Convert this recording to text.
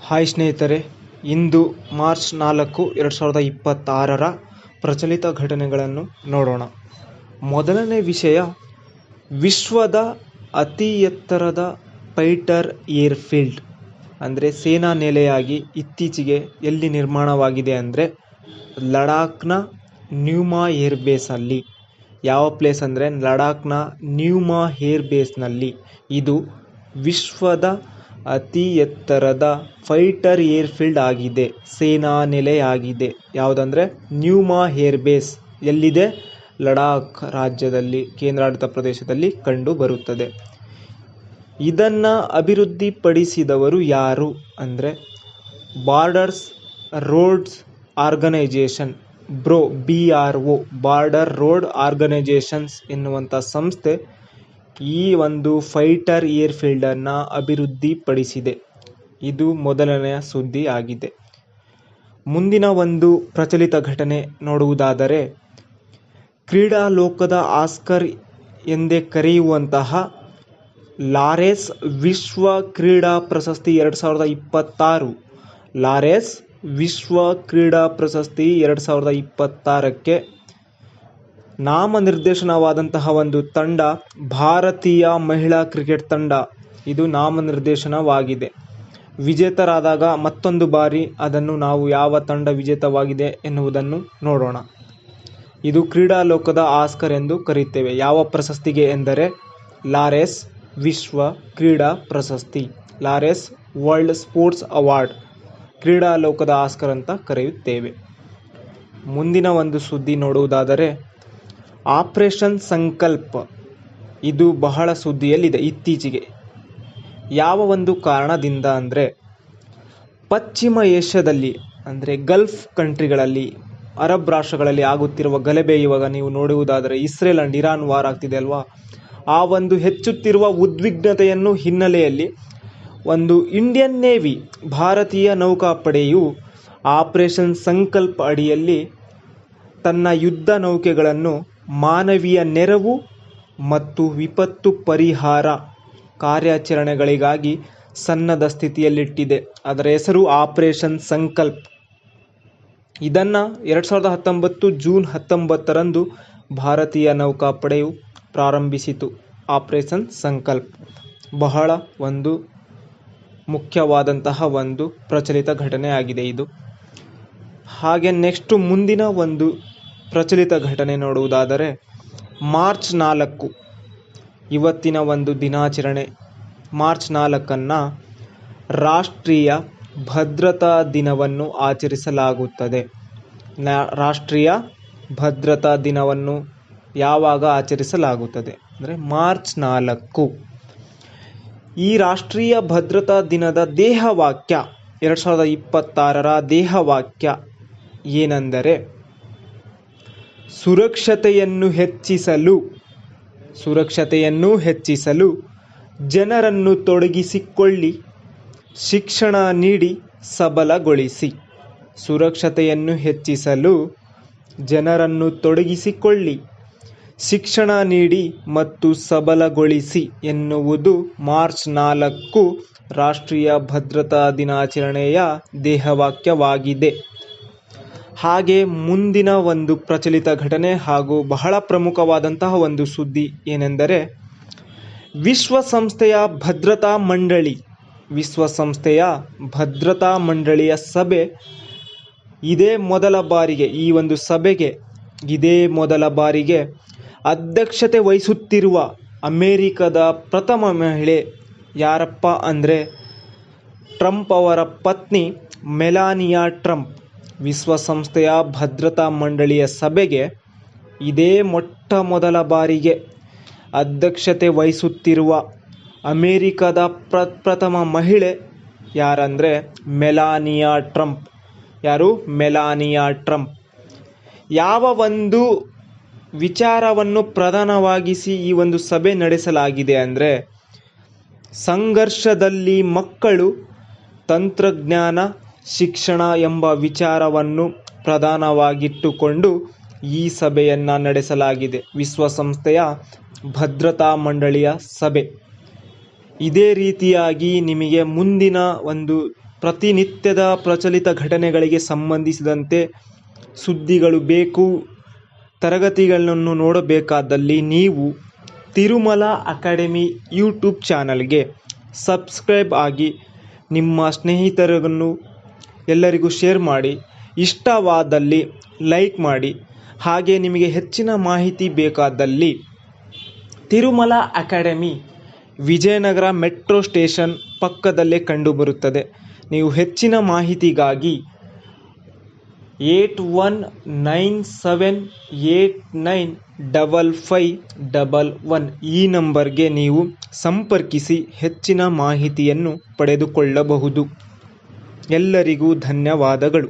Hi ಸ್ನೇಹಿತರೆ, ಇಂದು March 4, 2026 ಪ್ರಚಲಿತ ಘಟನೆಗಳನ್ನು ನೋಡೋಣ. ಮೊದಲನೇ ವಿಷಯ, ವಿಶ್ವದ ಅತಿ ಎತ್ತರದ ಫೈಟರ್ ಏರ್ಫೀಲ್ಡ್ ಅಂದರೆ ಸೇನಾ ನೆಲೆಯಾಗಿ ಇತ್ತೀಚೆಗೆ ಎಲ್ಲಿ ನಿರ್ಮಾಣವಾಗಿದೆ ಅಂದರೆ ಲಡಾಖ್ನ ನ್ಯೂಮಾ ಏರ್ಬೇಸಲ್ಲಿ. ಯಾವ ಪ್ಲೇಸ್ ಅಂದರೆ ಲಡಾಖ್ನ ನ್ಯೂಮಾ ಏರ್ಬೇಸ್ನಲ್ಲಿ. ಇದು ವಿಶ್ವದ ಅತಿ ಎತ್ತರದ ಫೈಟರ್ ಏರ್ಫೀಲ್ಡ್ ಆಗಿದೆ, ಸೇನಾ ನೆಲೆಯಾಗಿದೆ. ಯಾವುದಂದರೆ ನ್ಯೂಮಾ ಏರ್ಬೇಸ್. ಎಲ್ಲಿದೆ? ಲಡಾಖ್ ರಾಜ್ಯದಲ್ಲಿ, ಕೇಂದ್ರಾಡಳಿತ ಪ್ರದೇಶದಲ್ಲಿ ಕಂಡು ಬರುತ್ತದೆ. ಇದನ್ನು ಅಭಿವೃದ್ಧಿಪಡಿಸಿದವರು ಯಾರು ಅಂದರೆ borders roads organisation, BRO, border road organisations ಎನ್ನುವಂಥ ಸಂಸ್ಥೆ ಈ ಒಂದು ಫೈಟರ್ ಏರ್ಫೀಲ್ಡನ್ನು ಅಭಿವೃದ್ಧಿಪಡಿಸಿದೆ. ಇದು ಮೊದಲನೆಯ ಸುದ್ದಿ ಆಗಿದೆ. ಮುಂದಿನ ಒಂದು ಪ್ರಚಲಿತ ಘಟನೆ ನೋಡುವುದಾದರೆ, ಕ್ರೀಡಾ ಲೋಕದ ಆಸ್ಕರ್ ಎಂದೇ ಕರೆಯುವಂತಹ ಲಾರೆಸ್ ವಿಶ್ವ ಕ್ರೀಡಾ ಪ್ರಶಸ್ತಿ 2026 ಲಾರೆಸ್ ವಿಶ್ವ ಕ್ರೀಡಾ ಪ್ರಶಸ್ತಿ 2026ಕ್ಕೆ ನಾಮನಿರ್ದೇಶನವಾದಂತಹ ಒಂದು ತಂಡ ಭಾರತೀಯ ಮಹಿಳಾ ಕ್ರಿಕೆಟ್ ತಂಡ. ಇದು ನಾಮನಿರ್ದೇಶನವಾಗಿದೆ. ವಿಜೇತರಾದಾಗ ಮತ್ತೊಂದು ಬಾರಿ ಅದನ್ನು ನಾವು ಯಾವ ತಂಡ ವಿಜೇತವಾಗಿದೆ ಎನ್ನುವುದನ್ನು ನೋಡೋಣ. ಇದು ಕ್ರೀಡಾ ಲೋಕದ ಆಸ್ಕರ್ ಎಂದು ಕರೆಯುತ್ತೇವೆ. ಯಾವ ಪ್ರಶಸ್ತಿಗೆ ಎಂದರೆ ಲಾರೆಸ್ ವಿಶ್ವ ಕ್ರೀಡಾ ಪ್ರಶಸ್ತಿ, ಲಾರೆಸ್ ವರ್ಲ್ಡ್ ಸ್ಪೋರ್ಟ್ಸ್ ಅವಾರ್ಡ್, ಕ್ರೀಡಾ ಲೋಕದ ಆಸ್ಕರ್ ಅಂತ ಕರೆಯುತ್ತೇವೆ. ಮುಂದಿನ ಒಂದು ಸುದ್ದಿ ನೋಡುವುದಾದರೆ ಆಪರೇಷನ್ ಸಂಕಲ್ಪ. ಇದು ಬಹಳ ಸುದ್ದಿಯಲ್ಲಿದೆ ಇತ್ತೀಚೆಗೆ. ಯಾವ ಒಂದು ಕಾರಣದಿಂದ ಅಂದರೆ ಪಶ್ಚಿಮ ಏಷ್ಯಾದಲ್ಲಿ ಅಂದರೆ ಗಲ್ಫ್ ಕಂಟ್ರಿಗಳಲ್ಲಿ, ಅರಬ್ ರಾಷ್ಟ್ರಗಳಲ್ಲಿ ಆಗುತ್ತಿರುವ ಗಲಭೆ. ಇವಾಗ ನೀವು ನೋಡುವುದಾದರೆ ಇಸ್ರೇಲ್ ಅಂಡ್ ಇರಾನ್ ವಾರ್ ಆಗ್ತಿದೆ ಅಲ್ವಾ, ಆ ಒಂದು ಹೆಚ್ಚುತ್ತಿರುವ ಉದ್ವಿಗ್ನತೆಯನ್ನು ಹಿನ್ನೆಲೆಯಲ್ಲಿ ಒಂದು ಇಂಡಿಯನ್ ನೇವಿ, ಭಾರತೀಯ ನೌಕಾಪಡೆಯು ಆಪರೇಷನ್ ಸಂಕಲ್ಪ ಅಡಿಯಲ್ಲಿ ತನ್ನ ಯುದ್ಧ ನೌಕೆಗಳನ್ನು ಮಾನವೀಯ ನೆರವು ಮತ್ತು ವಿಪತ್ತು ಪರಿಹಾರ ಕಾರ್ಯಾಚರಣೆಗಳಿಗಾಗಿ ಸನ್ನದ್ಧ ಸ್ಥಿತಿಯಲ್ಲಿಟ್ಟಿದೆ. ಅದರ ಹೆಸರು ಆಪರೇಷನ್ ಸಂಕಲ್ಪ. ಇದನ್ನು 2019 ಜೂನ್ 19ರಂದು ಭಾರತೀಯ ನೌಕಾಪಡೆಯು ಪ್ರಾರಂಭಿಸಿತು. ಆಪರೇಷನ್ ಸಂಕಲ್ಪ ಬಹಳ ಒಂದು ಮುಖ್ಯವಾದಂತಹ ಒಂದು ಪ್ರಚಲಿತ ಘಟನೆ ಆಗಿದೆ ಇದು. ಹಾಗೆ ನೆಕ್ಸ್ಟ್ ಮುಂದಿನ ಒಂದು ಪ್ರಚಲಿತ ಘಟನೆ ನೋಡುವುದಾದರೆ ಮಾರ್ಚ್ 4 ಇವತ್ತಿನ ಒಂದು ದಿನಾಚರಣೆ. ಮಾರ್ಚ್ 4 ರಾಷ್ಟ್ರೀಯ ಭದ್ರತಾ ದಿನವನ್ನು ಆಚರಿಸಲಾಗುತ್ತದೆ. ರಾಷ್ಟ್ರೀಯ ಭದ್ರತಾ ದಿನವನ್ನು ಯಾವಾಗ ಆಚರಿಸಲಾಗುತ್ತದೆ ಅಂದರೆ ಮಾರ್ಚ್ 4. ಈ ರಾಷ್ಟ್ರೀಯ ಭದ್ರತಾ ದಿನದ ದೇಹವಾಕ್ಯ 2026ರ ದೇಹವಾಕ್ಯ ಏನೆಂದರೆ ಸುರಕ್ಷತೆಯನ್ನು ಹೆಚ್ಚಿಸಲು ಜನರನ್ನು ತೊಡಗಿಸಿಕೊಳ್ಳಿ, ಶಿಕ್ಷಣ ನೀಡಿ ಸಬಲಗೊಳಿಸಿ. ಸುರಕ್ಷತೆಯನ್ನು ಹೆಚ್ಚಿಸಲು ಜನರನ್ನು ತೊಡಗಿಸಿಕೊಳ್ಳಿ, ಶಿಕ್ಷಣ ನೀಡಿ ಮತ್ತು ಸಬಲಗೊಳಿಸಿ ಎನ್ನುವುದು ಮಾರ್ಚ್ 4 ರಾಷ್ಟ್ರೀಯ ಭದ್ರತಾ ದಿನಾಚರಣೆಯ ದೇಹವಾಕ್ಯವಾಗಿದೆ. ಹಾಗೆ ಮುಂದಿನ ಒಂದು ಪ್ರಚಲಿತ ಘಟನೆ ಹಾಗೂ ಬಹಳ ಪ್ರಮುಖವಾದಂತಹ ಒಂದು ಸುದ್ದಿ ಏನೆಂದರೆ ವಿಶ್ವಸಂಸ್ಥೆಯ ಭದ್ರತಾ ಮಂಡಳಿಯ ಸಭೆ ಇದೇ ಮೊದಲ ಬಾರಿಗೆ, ಈ ಒಂದು ಸಭೆಗೆ ಇದೇ ಮೊದಲ ಬಾರಿಗೆ ಅಧ್ಯಕ್ಷತೆ ವಹಿಸುತ್ತಿರುವ ಅಮೆರಿಕದ ಪ್ರಥಮ ಮಹಿಳೆ ಯಾರಪ್ಪ ಅಂದರೆ ಟ್ರಂಪ್ ಅವರ ಪತ್ನಿ ಮೆಲಾನಿಯಾ ಟ್ರಂಪ್. ವಿಶ್ವಸಂಸ್ಥೆಯ ಭದ್ರತಾ ಮಂಡಳಿಯ ಸಭೆಗೆ ಇದೇ ಮೊಟ್ಟ ಮೊದಲ ಬಾರಿಗೆ ಅಧ್ಯಕ್ಷತೆ ವಹಿಸುತ್ತಿರುವ ಅಮೆರಿಕದ ಪ್ರಥಮ ಮಹಿಳೆ ಯಾರಂದರೆ ಮೆಲಾನಿಯಾ ಟ್ರಂಪ್. ಯಾರು? Melania Trump. ಯಾವ ಒಂದು ವಿಚಾರವನ್ನು ಪ್ರಧಾನವಾಗಿಸಿ ಈ ಒಂದು ಸಭೆ ನಡೆಸಲಾಗಿದೆ ಅಂದರೆ ಸಂಘರ್ಷದಲ್ಲಿ ಮಕ್ಕಳು, ತಂತ್ರಜ್ಞಾನ, ಶಿಕ್ಷಣ ಎಂಬ ವಿಚಾರವನ್ನು ಪ್ರಧಾನವಾಗಿಟ್ಟುಕೊಂಡು ಈ ಸಭೆಯನ್ನು ನಡೆಸಲಾಗಿದೆ. ವಿಶ್ವಸಂಸ್ಥೆಯ ಭದ್ರತಾ ಮಂಡಳಿಯ ಸಭೆ. ಇದೇ ರೀತಿಯಾಗಿ ನಿಮಗೆ ಮುಂದಿನ ಒಂದು ಪ್ರತಿನಿತ್ಯದ ಪ್ರಚಲಿತ ಘಟನೆಗಳಿಗೆ ಸಂಬಂಧಿಸಿದಂತೆ ಸುದ್ದಿಗಳು ಬೇಕು, ತರಗತಿಗಳನ್ನು ನೋಡಬೇಕಾದಲ್ಲಿ ನೀವು ತಿರುಮಲ ಅಕಾಡೆಮಿ ಯೂಟ್ಯೂಬ್ ಚಾನಲ್ಗೆ ಸಬ್ಸ್ಕ್ರೈಬ್ ಆಗಿ ನಿಮ್ಮ ಸ್ನೇಹಿತರನ್ನು ಎಲ್ಲರಿಗೂ ಶೇರ್ ಮಾಡಿ, ಇಷ್ಟವಾದಲ್ಲಿ ಲೈಕ್ ಮಾಡಿ. ಹಾಗೆ ನಿಮಗೆ ಹೆಚ್ಚಿನ ಮಾಹಿತಿ ಬೇಕಾದಲ್ಲಿ Tirumala academy Vijayanagara metro station ಪಕ್ಕದಲ್ಲೇ ಕಂಡುಬರುತ್ತದೆ. ನೀವು ಹೆಚ್ಚಿನ ಮಾಹಿತಿಗಾಗಿ 8197895511 ಈ ನಂಬರ್ಗೆ ನೀವು ಸಂಪರ್ಕಿಸಿ ಹೆಚ್ಚಿನ ಮಾಹಿತಿಯನ್ನು ಪಡೆದುಕೊಳ್ಳಬಹುದು. ಎಲ್ಲರಿಗೂ ಧನ್ಯವಾದಗಳು.